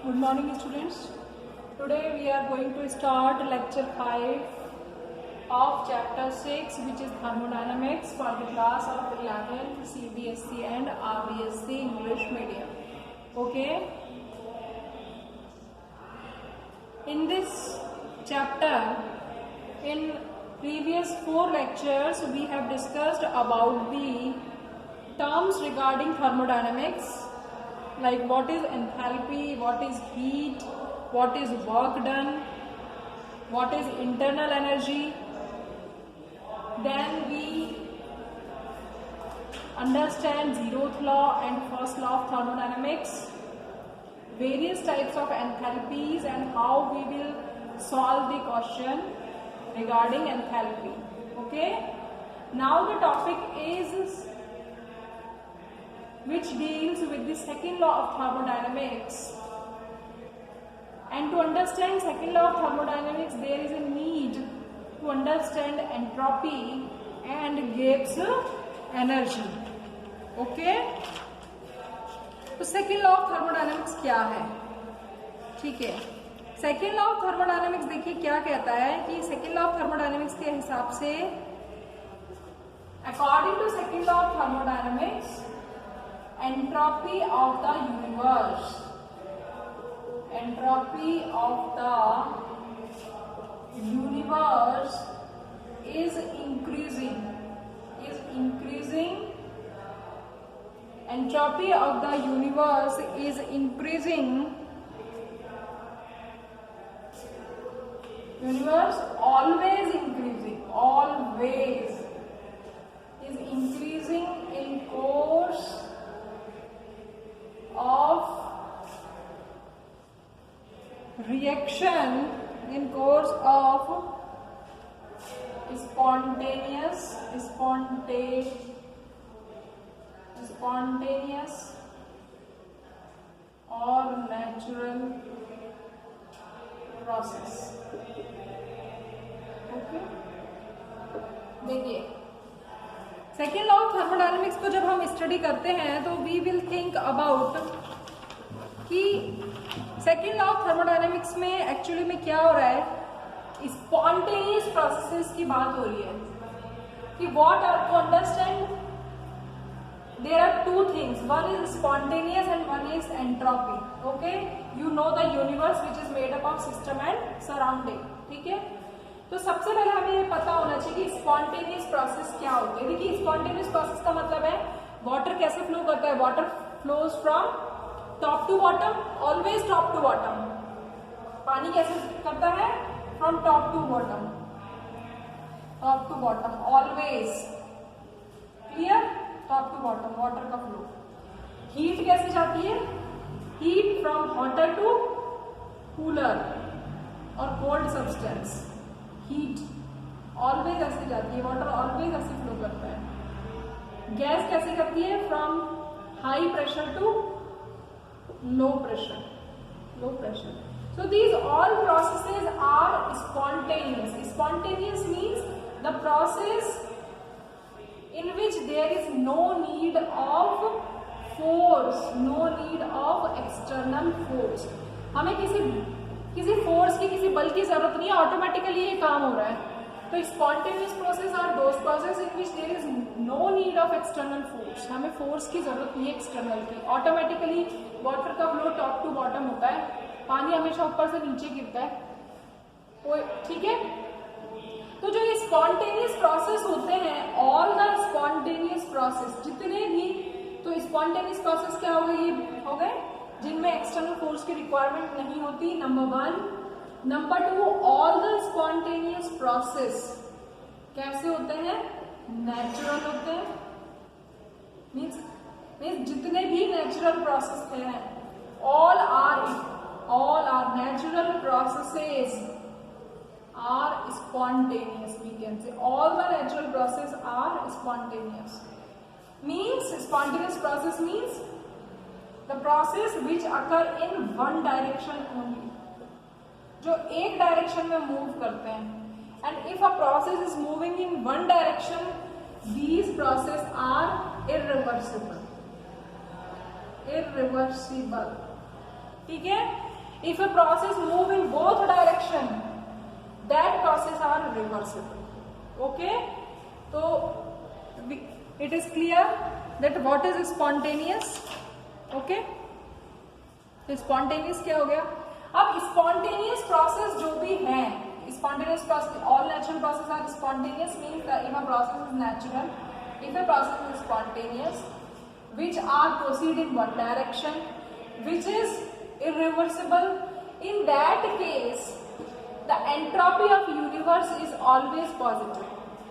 Good morning, students. Today we are going to start lecture 5 of chapter 6, which is thermodynamics, for the class of 11th CBSE and RBSE English medium. Okay. In this chapter, in previous 4 lectures, we have discussed about the terms regarding thermodynamics, like what is enthalpy, what is heat, what is work done, what is internal energy. Then we understand zeroth law and first law of thermodynamics, various types of enthalpies, and how we will solve the question regarding enthalpy. Okay, now the topic is which deals with the second law of thermodynamics. And to understand second law of thermodynamics, there is a need to understand entropy and Gibbs energy. Okay, तो second law of thermodynamics क्या है? ठीक है, second law of thermodynamics देखिए क्या कहता है कि सेकेंड लॉ ऑफ थर्मोडायनेमिक्स के हिसाब से, according to second law of thermodynamics, entropy of the universe is increasing. Entropy of the universe is increasing. Universe always is increasing in course of reaction, in course of spontaneous or natural process. Okay, देखिए second law of thermodynamics को जब हम study करते हैं तो we will think about कि second law of thermodynamics में actually में क्या हो रहा है, स्पॉन्टेनियस प्रोसेसेस की बात हो रही है कि what are to understand there are two things, one is spontaneous and one is entropy. Okay, you know the universe which is made up of system and surrounding. ठीक है, तो सबसे पहले हमें ये पता होना चाहिए कि स्पॉन्टेनियस प्रोसेस क्या होती है. देखिए स्पॉन्टेनियस प्रोसेस का मतलब है वाटर कैसे फ्लो करता है. Water flows from top to bottom, always top to bottom. पानी कैसे करता है? From top to bottom, always. Clear? Top to bottom water का फ्लो. हीट कैसे जाती है? Heat from hotter to cooler और कोल्ड सब्सटेंस. हीट ऑलवेज ऐसे जाती है, वाटर ऑलवेज ऐसे फ्लो करता है. गैस कैसे करती है? From high pressure to low pressure. So these all processes are spontaneous. Spontaneous means the process in which there is no need of force, no need of external force. हमें किसी force की, किसी बल की जरूरत नहीं है, ऑटोमेटिकली ये काम हो रहा है. तो spontaneous process are those process in which there is no need of external force. हमें फोर्स की जरूरत नहीं है एक्सटर्नल की. ऑटोमेटिकली वाटर का फ्लो टॉप टू बॉटम होता है, पानी हमेशा ऊपर से नीचे गिरता है. ठीक है, तो जो ये स्पॉन्टेनियस प्रोसेस होते हैं, ऑल द स्पॉन्टेनियस प्रोसेस जितने भी, तो स्पॉन्टेनियस प्रोसेस क्या हो गए जिनमें एक्सटर्नल फोर्स की रिक्वायरमेंट नहीं होती, number 1. Number 2, all the spontaneous process कैसे होते हैं? नेचुरल होते हैं. मीन्स जितने भी नेचुरल प्रोसेस हैं, all are natural processes are spontaneous. We can say all the natural process are spontaneous. Means spontaneous process means the process which occur in one direction only, जो एक direction में move करते हैं. And if a process is moving in one direction, these process are irreversible. ठीक है, If a process move in both direction, that process are reversible. Okay, so it is clear that what is spontaneous. Okay, तो spontaneous क्या हो गया? अब spontaneous process जो भी है, spontaneous process, all natural processes are spontaneous, means that if a process is natural, if a process is spontaneous, which are proceed in one direction, which is irreversible, in that case the entropy of universe is always positive.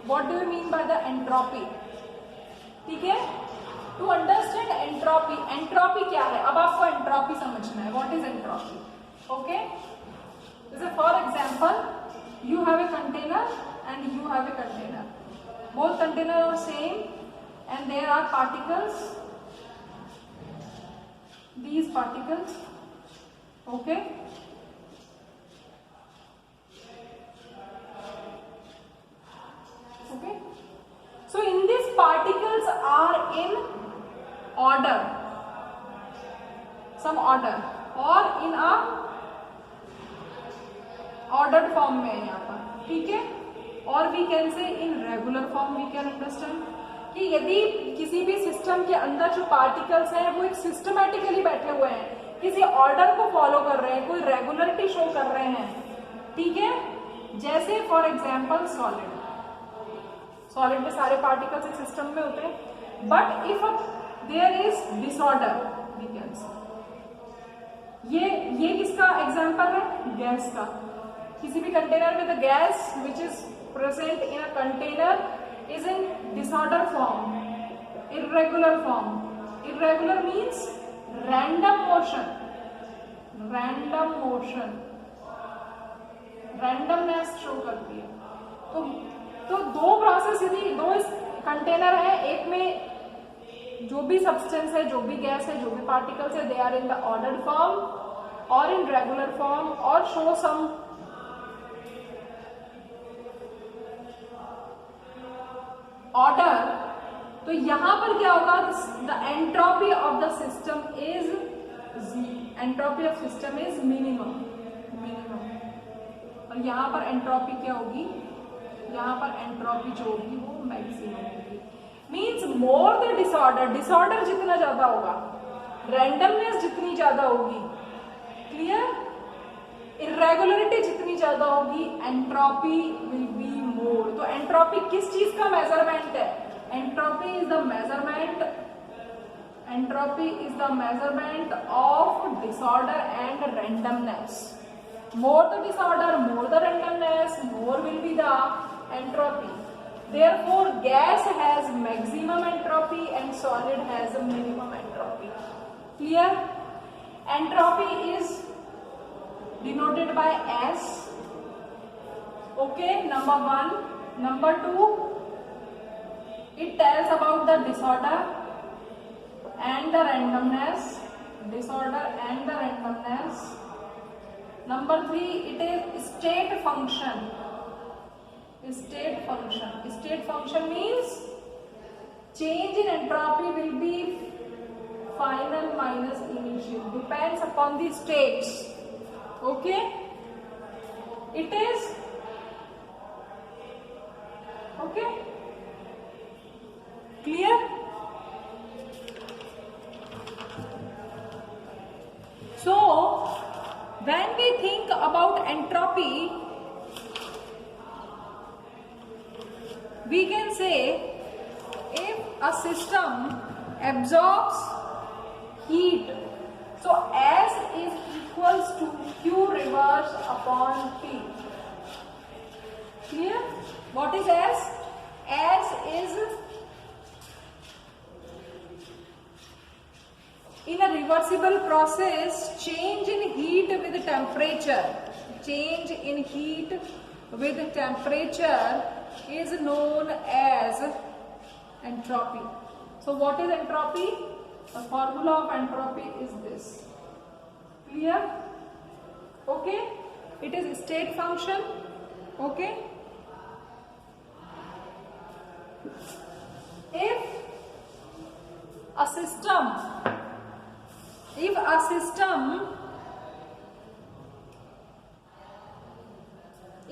What do you mean by the entropy? ठीक है, to understand entropy, entropy क्या है, अब आपको entropy समझना है. What is entropy? Okay, जैसे for example you have a container and you have a container, both containers are same and there are particles, these particles. Okay, okay, so in these particles are in order, some order, or in a ordered form में है यहाँ पर. ठीक है, और we can say in regular form. We can understand कि यदि किसी भी सिस्टम के अंदर जो पार्टिकल्स हैं वो एक सिस्टमैटिकली बैठे हुए हैं, किसी ऑर्डर को फॉलो कर रहे हैं, कोई रेगुलरिटी शो कर रहे हैं. ठीक है, जैसे फॉर एग्जाम्पल सॉलिड, सॉलिड में सारे पार्टिकल्स एक सिस्टम में होते हैं, but if there is disorder, we can say ये किसका एग्जाम्पल है? गैस का. किसी भी कंटेनर में the gas which is present in a container is in disorder form, irregular form. Irregular means random motion, random motion, randomness show करती है. तो दो प्रोसेस, यदि दो कंटेनर है, एक में जो भी सब्सटेंस है, जो भी गैस है, जो भी पार्टिकल्स है, they are in the ordered form और इन रेगुलर फॉर्म और शो सम ऑर्डर. तो यहां पर क्या होगा? The entropy of the system is entropy of system is minimum, minimum. और यहां पर एंट्रोपी क्या होगी? यहां पर एंट्रोपी जो होगी वो मैक्सिमम होगी. Means more the disorder, disorder जितना ज्यादा होगा, रैंडमनेस जितनी ज्यादा होगी, क्लियर, इरेगुलरिटी जितनी ज्यादा होगी, एंट्रोपी विल बी मोर. तो एंट्रोपी किस चीज का मेजरमेंट है? Entropy is the measurement, entropy is the measurement of disorder and randomness. More the disorder, more the randomness, more will be the entropy. Therefore, gas has maximum entropy and solid has a minimum entropy. Clear? Entropy is denoted by S. Okay, number 1. Number 2, it tells about the disorder and the randomness. Disorder and the randomness. Number 3, it is state function. State function. State function means change in entropy will be final minus initial. Depends upon the states. Okay? It is okay? Clear? So, when we think about entropy, we can say if a system absorbs heat, so S is equals to Q reverse upon T. Clear? What is S? S is in a reversible process, change in heat with temperature. Change in heat with temperature is known as entropy. So what is entropy? The formula of entropy is this. Clear? Okay? It is state function. Okay? If a system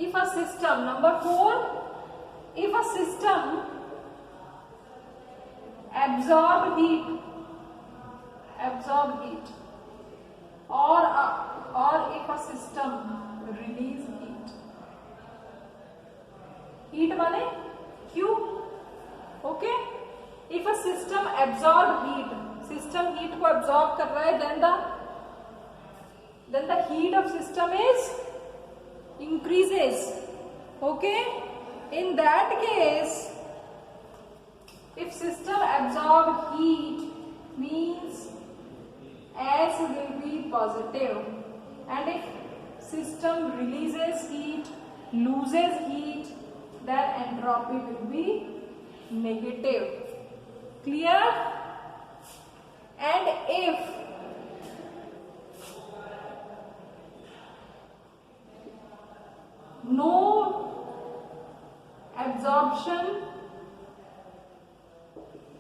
if a system, number 4, if a system absorb heat or if a system release heat माने Q, okay? If a system absorb heat, system heat को absorb कर रहा है, then the heat of system is increases, okay? In that case, if system absorb heat means S will be positive, and if system releases heat, loses heat, then entropy will be negative. Clear? And if no absorption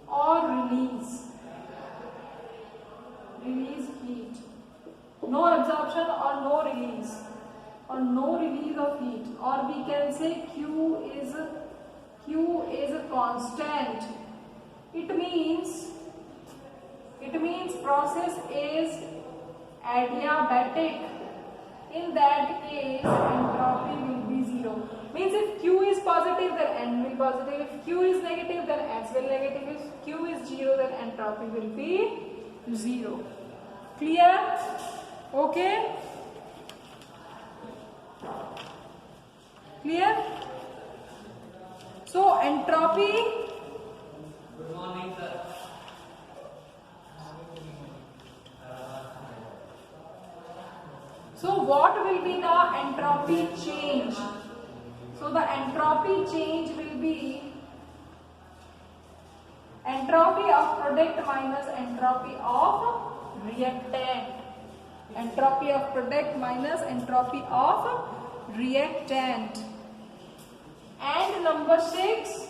or release heat, no absorption or no release of heat, or we can say Q is a constant, it means process is adiabatic. In that case, entropy will be 0. Means if Q is positive, then N will positive. If Q is negative, then S will negative. If Q is 0, then entropy will be 0. Clear? Okay? Clear? So entropy. Good morning, sir. So what will be the entropy change? So the entropy change will be entropy of product minus entropy of reactant. Entropy of product minus entropy of reactant. And number 6,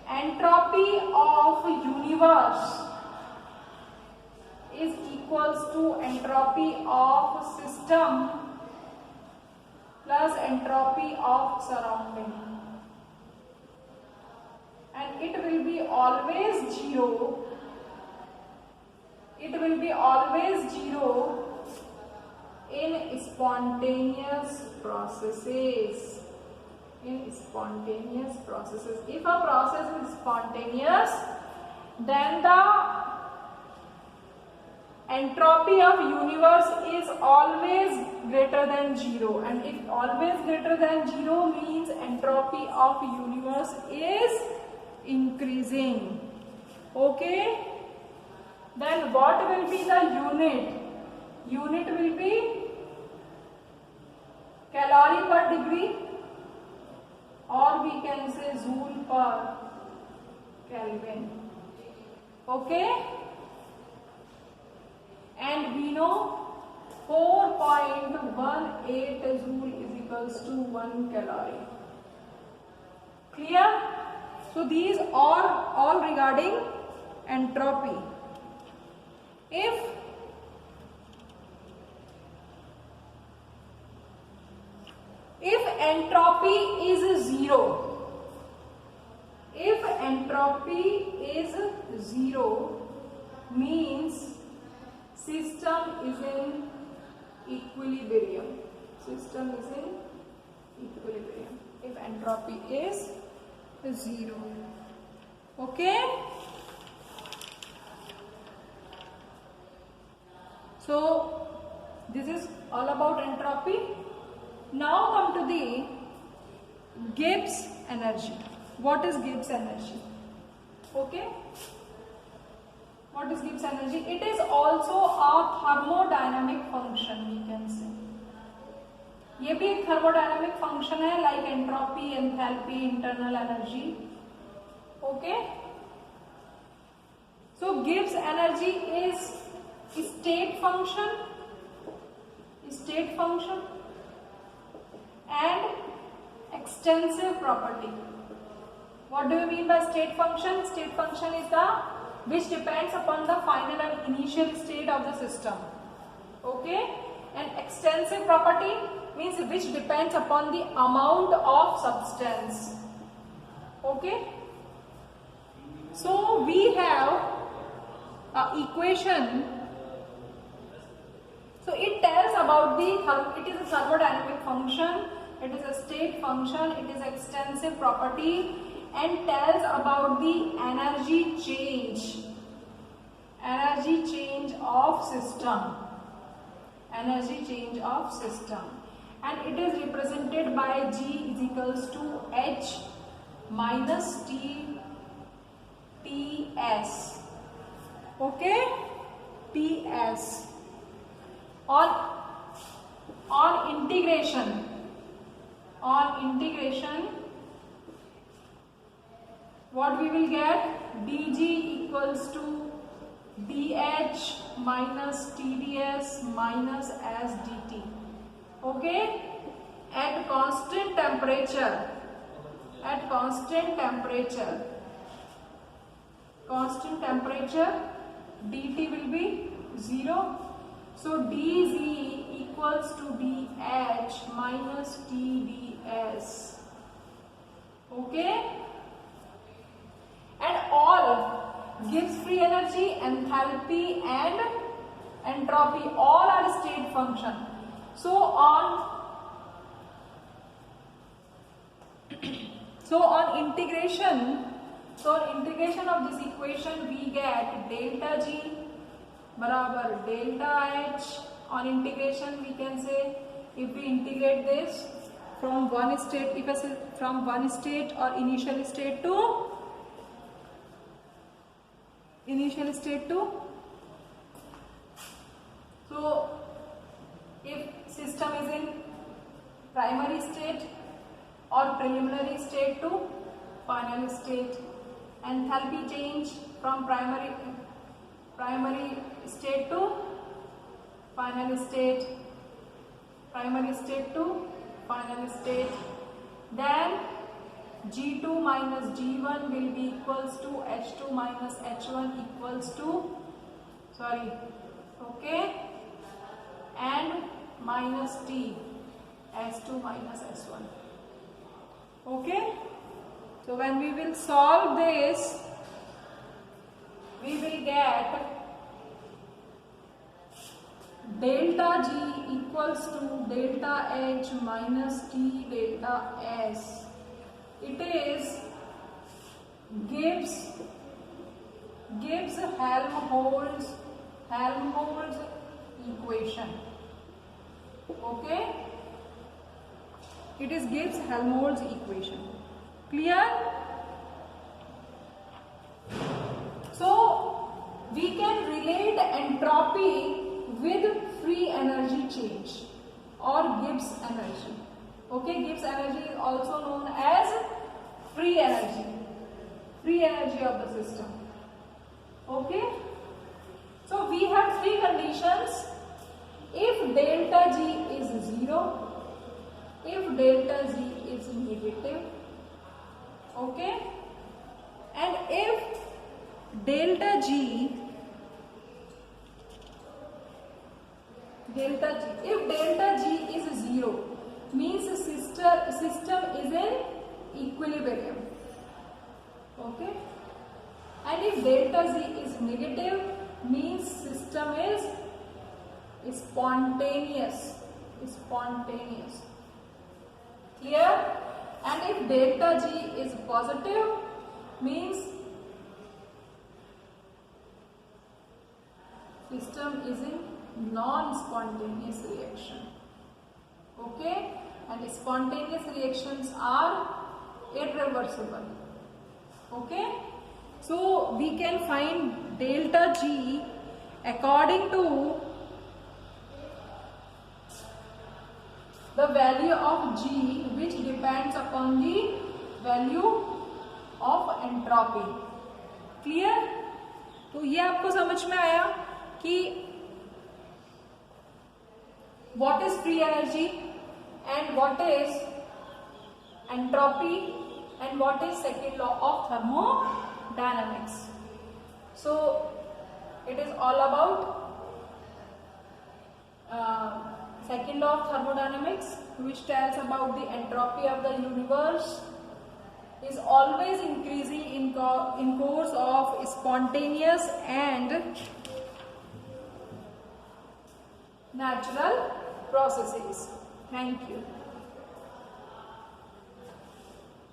entropy of universe is equals to entropy of system plus entropy of surrounding, and it will be always 0. It will be always 0 in spontaneous processes. If a process is spontaneous, then the entropy of universe is always greater than 0, and if always greater than 0 means entropy of universe is increasing. Okay? Then what will be the unit? Unit will be calorie per degree, or we can say joule per Kelvin. Okay? And we know 4.18 joule is equals to 1 calorie. Clear? So these are all regarding entropy. If entropy is 0, if entropy is 0 means system is in equilibrium. System is in equilibrium if entropy is 0. Okay? So this is all about entropy. Now come to the Gibbs energy. What is Gibbs energy? Okay? What is Gibbs energy? It is also a thermodynamic function, we can say. ये भी एक thermodynamic function है, like entropy, enthalpy, internal energy. Okay? So Gibbs energy is state function and extensive property. What do you mean by state function? State function is the which depends upon the final and initial state of the system. Okay? And extensive property means which depends upon the amount of substance. Okay. So we have a equation. So it tells about it is a thermodynamic function, it is a state function, it is extensive property, and tells about the energy change of system, and it is represented by G is equals to H minus Ts. Okay, Ts. On integration, what we will get? dG equals to dH minus TdS minus S dt. Okay, at constant temperature, dt will be 0. So dZ equals to dH minus TdS. Okay, and all gives free energy, enthalpy and entropy, all are state function. So on integration of this equation we get delta G barabar delta H. On integration we can say, if we integrate this from one state, or initial state to so if system is in primary state or preliminary state to final state, enthalpy change from primary state to final state, then G2 minus G1 will be equals to H2 minus H1 equals to and minus T, S2 minus S1. Okay, so when we will solve this, we will get delta G equals to delta H minus T delta S. It is Gibbs Helmholtz equation. Okay, it is Gibbs Helmholtz equation. Clear? So we can relate entropy with free energy change or Gibbs energy. Okay, Gibbs energy is also known as free energy of the system. Okay, so we have three conditions. If delta G is 0, if delta G is negative, okay, and if delta G is 0, means the system is in equilibrium. Okay, and if delta Z is negative, means system is spontaneous. Clear? And if delta G is positive, means system is in non-spontaneous reaction. Okay, and spontaneous reactions are irreversible. Okay, so we can find delta G according to the value of G, which depends upon the value of entropy. Clear? तो ये आपको समझ में आया कि what is free energy and what is entropy and what is second law of thermodynamics. So it is all about Second law of thermodynamics, which tells about the entropy of the universe, is always increasing in course of spontaneous and natural processes. Thank you.